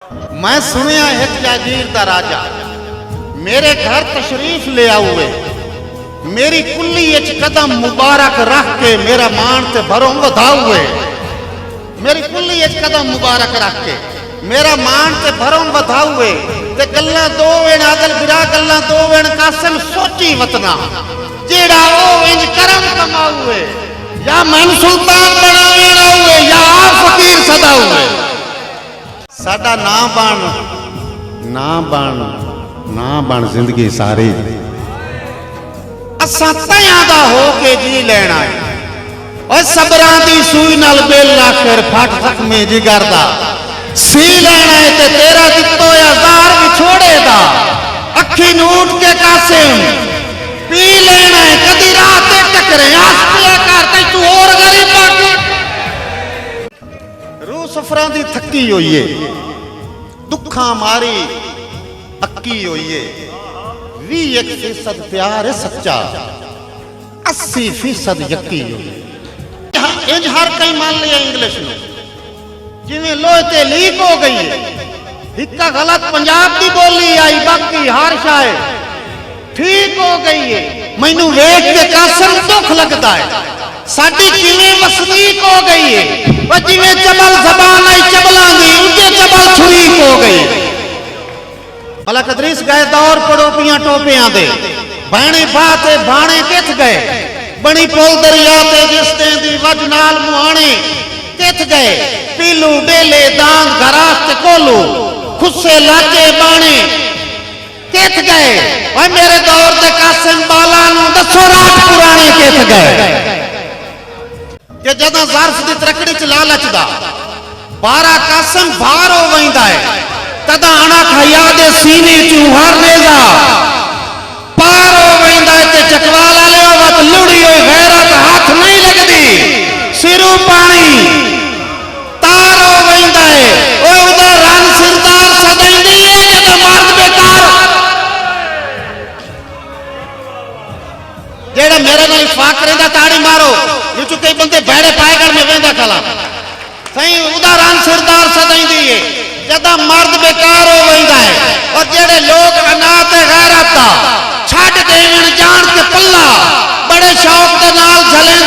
मैं सुनिया एक जागीर दा राजा मेरे घर तशरीफ ले आउए, मेरी कुल्ली इच कदम मुबारक रख के मेरा मान ते भरों वधाउए। मेरी कुल्ली इच कदम मुबारक रख के मेरा मान ते भरों वधाउए। ते गल्लां दो वेण आदल बिरा गल्लां दो वेण कासिम सोची वतना जेड़ा ओ इंज करम कमाउए। या मन सुल्तान बनावे आउए या आप फकीर सदाउए। साडा ना बन जिंदगी सारी असा तयां दा हो के जी लेना है। और सबरां दी सूई नाल बेल लाकर फट जख्मे जिगर दा सी लेना है। ते तेरा दित्तो हजार विछोड़े दा अखी नूट के कासिम पी लेना है। कदी रात टकरे आस पिया करते तू और गरीब रूह सफरां दी थकी होइए, दुखा मारी अक्की होइए। 21% प्यार है सच्चा, 80% यकी होइए। इंज हर कई मान लिया इंग्लिश में जिवें लोहे ते लीक हो गई है। हिक्का गलत पंजाब की बोली आई, बाकी हर शायद ठीक हो गई है। मैनू वेख के कासिम दुख लगता है साडी किवें वसनीक हो गई है। जिवें चबल जबान आई चबलां दी उते चबल छुरीक हो गई। मलक अदरीस गए दौर पड़ोपियां टोपियां दे बाणे बाते बाणे किथ गए। बनी पुल दरिया ते जिसते दी वज नाल मुहाने किथ गए। पीलू डेले दांद घरास ते कोलू खुस्से लाके बाणे किथ गए। और मेरे दौर दे कासिम बाला नू दसो रात पुराने किथ गए। कि जदा ज़र्फ दी तरकड़ी च लालच दा बारा कासिम भार हो वैंदा है। तदा अणा खया दे सीने चू हर नेजा पार हो वैंदा है। ते चकवाला ले वत लुड़ी होई गैरत हाथ नहीं लगदी सिरू पानी तार हो वैंदा है। ओ उदा रन सिरदार सदैंदी है जदा मर्द बेकार जेड़ा मेरे नाल इतफाक करेंदा ताड़ी मारो। ये कई बंदे बैड़े पाएगढ़ में वेंदा खला सही उदाहरण सिरदार सदैंदी है जदा मर्द बेकार हो वैंदा है। और जेड़े लोग अनाथ गैरत दा छड़ देवन जान के पल्ला बड़े शौक दे नाल झले